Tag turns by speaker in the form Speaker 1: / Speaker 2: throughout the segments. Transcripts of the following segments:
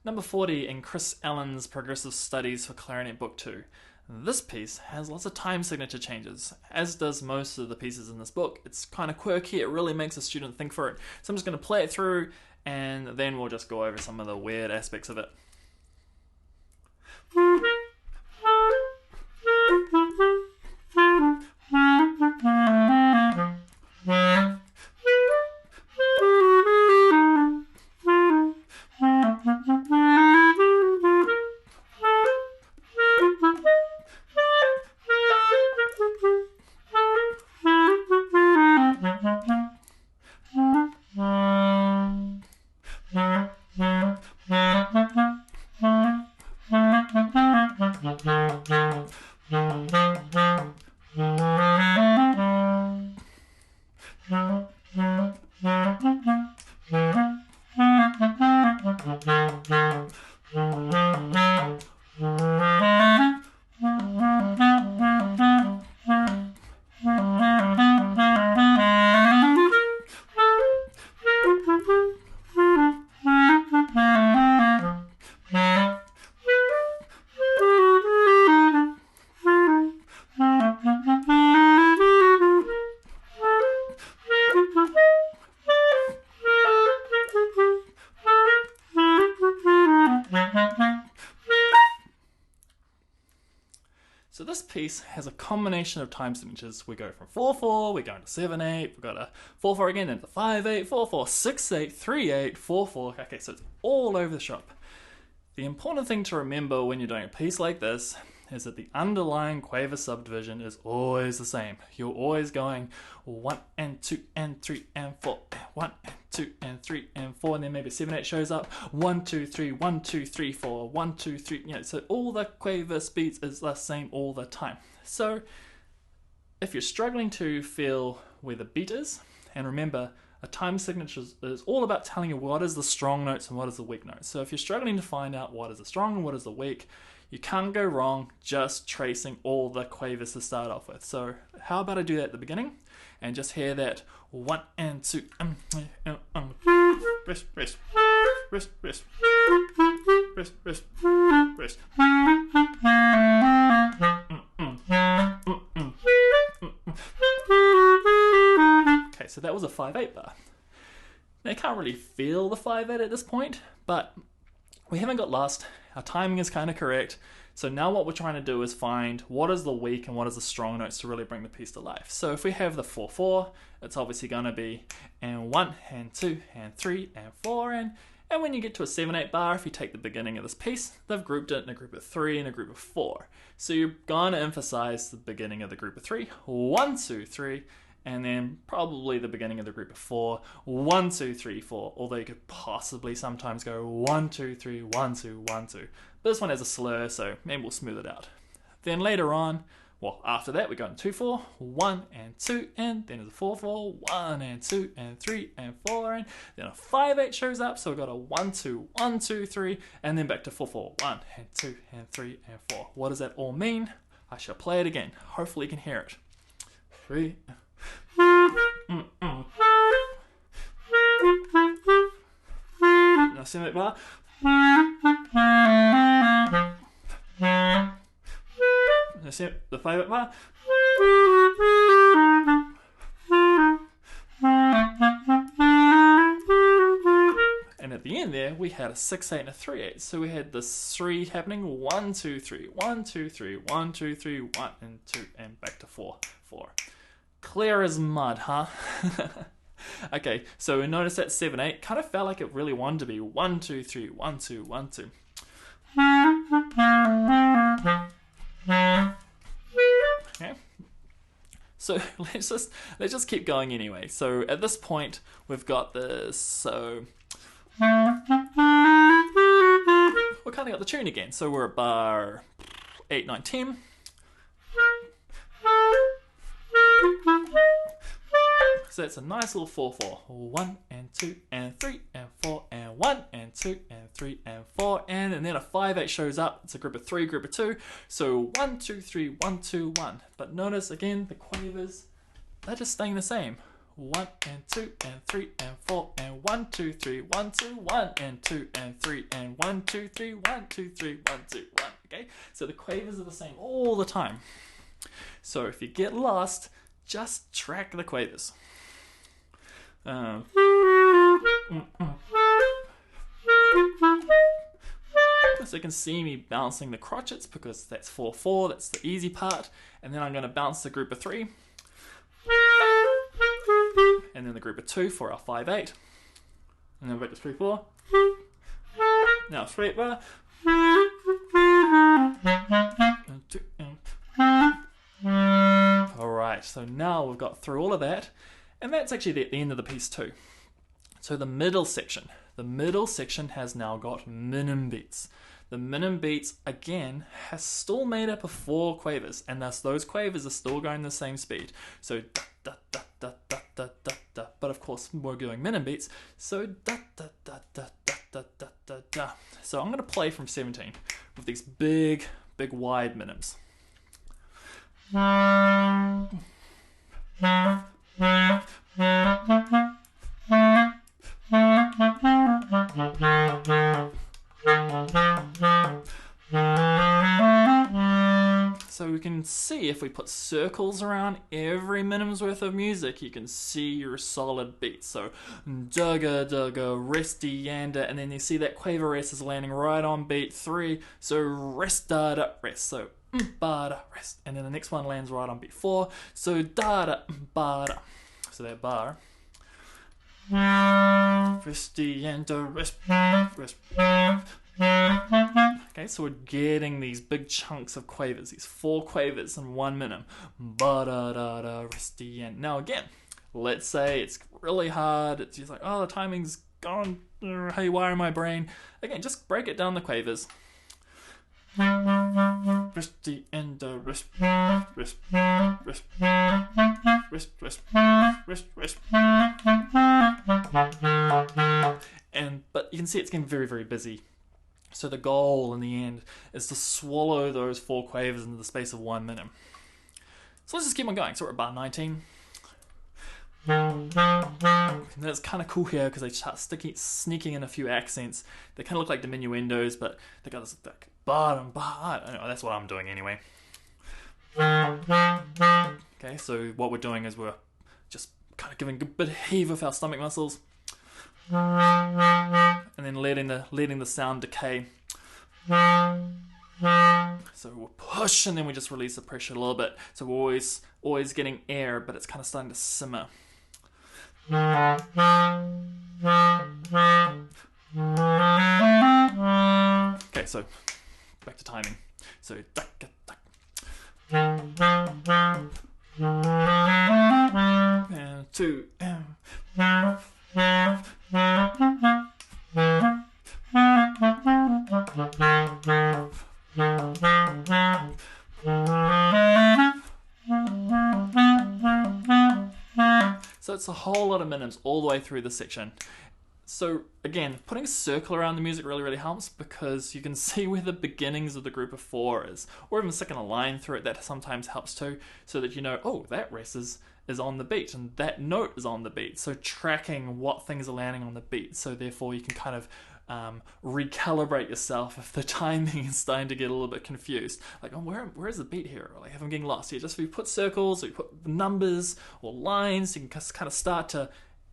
Speaker 1: Number 40 in Chris Allen's Progressive Studies for Clarinet Book 2. This piece has lots of time signature changes, as does most of the pieces in this book. It's kind of quirky, it really makes a student think for it. So I'm just going to play it through and then we'll just go over some of the weird aspects of it. So this piece has a combination of time signatures. We go from 4/4, we're going to 7/8, we've got a 4/4 again, into 5/8, 4/4, 6/8, 3/8, 4/4. Okay, so it's all over the shop. The important thing to remember when you're doing a piece like this is that the underlying quaver subdivision is always the same. You're always going 1 and 2 and 3 and 4, 1 and 2 and 3 and 4, and then maybe 7/8 shows up. 1 2 3 1 2 3 4 1 2 3. You know, so all the quaver speeds is the same all the time. So if you're struggling to feel where the beat is, and remember, a time signature is all about telling you what is the strong notes and what is the weak notes. So if you're struggling to find out what is the strong and what is the weak, you can't go wrong just tracing all the quavers to start off with. So how about I do that at the beginning and just hear that 1 and 2 rest, rest, rest, rest, rest, rest, rest. Okay, so that was a 5/8 bar. Now you can't really feel the 5/8 at this point, but we haven't got lost. Our timing is kind of correct. So now what we're trying to do is find what is the weak and what is the strong notes to really bring the piece to life. So if we have the 4/4, it's obviously going to be and 1 and 2 and 3 and 4 and when you get to a 7/8 bar, if you take the beginning of this piece, they've grouped it in a group of 3 and a group of 4. So you're going to emphasize the beginning of the group of 3, 1 2 3, and then probably the beginning of the group of 4, 1 2 3 4, although you could possibly sometimes go 1 2 3 1 2 1 2. But this one has a slur, so maybe we'll smooth it out. Then later on, well, after that we go in 2/4, 1 and 2, and then there's a 4/4, 1 and 2 and 3 and 4, and then a 5/8 shows up, so we've got a 1 2 1 2 3, and then back to 4/4, 1 and 2 and 3 and 4. What does that all mean? I shall play it again. Hopefully you can hear it. 3. Now 7/8 bar. The 5/8 bar. And at the end there, we had a 6/8 and a 3/8. So we had this 3 happening 1 2 3 1 2 3 1 2 3 1 and 2 and back to 4 4. Clear as mud, huh? Okay, so we noticed that 7/8 kind of felt like it really wanted to be 1 2 3 1 2 1 2. Okay. So let's just keep going anyway. So at this point we've got this, so we kind of got the tune again. So we're at bar 8 9 10. So that's a nice little 4/4. 1 and 2 and 3 and 4 and 1 and 2 and 3 and 4 and then a 5/8 shows up. It's a group of 3, group of 2. So 1 2 3 1 2 1. But notice again the quavers, they're just staying the same. 1 and 2 and 3 and 4 and 1 2 3 1 2 1 and 2 and 3 and 1 2 3 1 2 3 1 2 1. Okay, so the quavers are the same all the time. So if you get lost, just track the quavers. So you can see me bouncing the crotchets because that's 4/4, that's the easy part. And then I'm going to bounce the group of 3. And then the group of 2 for our 5/8. And then back to 3/4. Now straight bar. And 2 and alright, so now we've got through all of that. And that's actually the end of the piece too. So the middle section has now got minim beats. The minim beats, again, has still made up of 4 quavers, and thus those quavers are still going the same speed. So da da da da da da da da. But of course, we're doing minim beats, so da da da da da da da da da. So I'm going to play from 17 with these big wide minims. So we can see if we put circles around every minim's worth of music, you can see your solid beats. So dugga dugga, resty yanda, and then you see that quaver rest is landing right on beat 3. So rest da da rest. So ba da rest, and then the next one lands right on beat 4. So da da ba da. So that bar. Resty yanda rest rest. Okay, so we're getting these big chunks of quavers, these 4 quavers in 1 minim. Ba da da da resty and now again, let's say it's really hard. It's just like, oh, the timing's gone haywire in my brain. Again, just break it down the quavers. Resty and rest rest rest rest rest rest rest. And but you can see it's getting very busy. So the goal in the end is to swallow those 4 quavers into the space of 1 minim. So let's just keep on going. So we're at bar 19. And that's kind of cool here because they start sneaking in a few accents. They kind of look like diminuendos, but they got this like bottom bar. I don't know, that's what I'm doing anyway. Okay, so what we're doing is we're just kind of giving a bit of heave with our stomach muscles. And then letting the sound decay. So we'll push and then we just release the pressure a little bit. So we're always getting air, but it's kind of starting to simmer. Okay, so back to timing. So duck, duck. And 2 So it's a whole lot of minims all the way through this section. So again, putting a circle around the music really helps because you can see where the beginnings of the group of 4 is, or even sticking a line through it. That sometimes helps too, so that you know, oh, that rest is on the beat and that note is on the beat. So tracking what things are landing on the beat, so therefore you can kind of recalibrate yourself if the timing is starting to get a little bit confused. Like, oh, where is the beat here? Or like, if I'm getting lost here, just if you put circles or you put numbers or lines, you can just kind of start to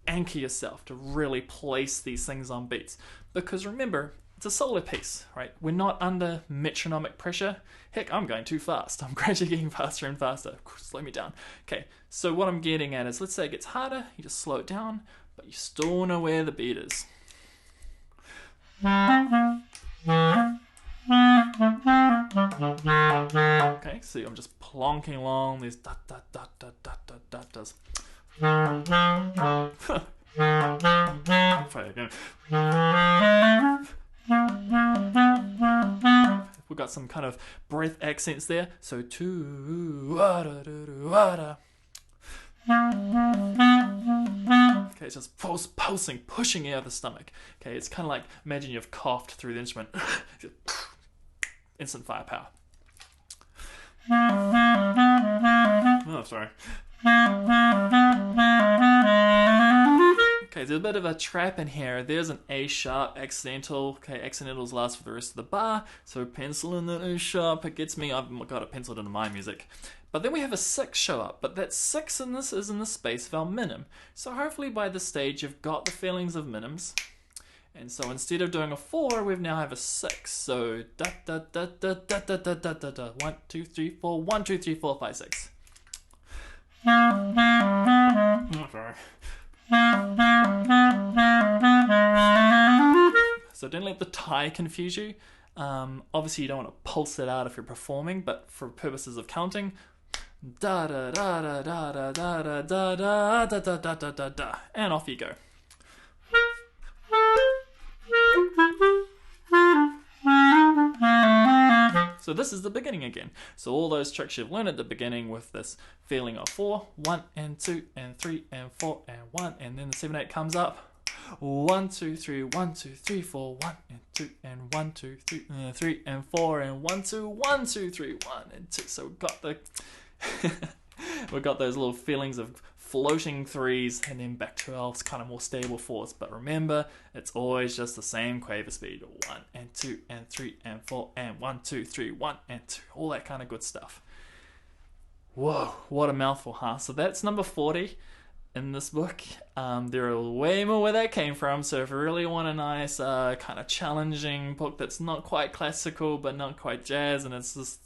Speaker 1: anchor yourself to really place these things on beats. Because remember, it's a solo piece, right? We're not under metronomic pressure. Heck, I'm going too fast. I'm gradually getting faster and faster. Slow me down. Okay, so what I'm getting at is, let's say it gets harder, you just slow it down, but you still know where the beat is. Okay, see, I'm just plonking along these da da da da da da da does. Try again. We've got some kind of breath accents there. So okay, it's just pulsing, pushing air out of the stomach. Okay, it's kind of like, imagine you've coughed through the instrument. Instant firepower. Oh, sorry. Okay, there's a bit of a trap in here. There's an A sharp accidental. Okay, accidentals last for the rest of the bar. So pencil in that A sharp. It gets me. I've got it penciled into my music. But then we have a 6 show up. But that 6 in this is in the space of our minim. So hopefully by this stage you've got the feelings of minims. And so instead of doing a 4, we now have a 6. So da da da da da da da da da da. 1, 2, 3, 4. 1, 2, 3, 4, 5, 6. So don't let the tie confuse you. Obviously you don't want to pulse it out if you're performing, but for purposes of counting, da da da da da da da da da da da da da da da da, and off you go. So this is the beginning again. So all those tricks you've learned at the beginning with this feeling of 4, 1 and 2 and 3 and 4 and 1, and then the 7, 8 comes up. 1, 2, 3, 1, 2, 3, 4, 1 and 2 and 1, 2, 3, 3 and 4 and 1, 2, 1, 2, 3, 1 and 2. So we've got the we've got those little feelings of floating 3s and then back to our kind of more stable 4s. But remember, it's always just the same quaver speed. 1 and 2 and 3 and 4 and 1, 2, 3, 1 and 2. All that kind of good stuff. Whoa, what a mouthful, huh? So that's number 40 in this book. There are way more where that came from. So if you really want a nice kind of challenging book that's not quite classical but not quite jazz, and it's just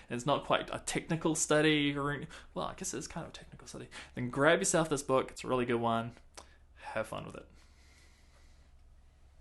Speaker 1: it's not quite a technical study, or, well, I guess it's kind of a technical study, then grab yourself this book. It's a really good one. Have fun with it.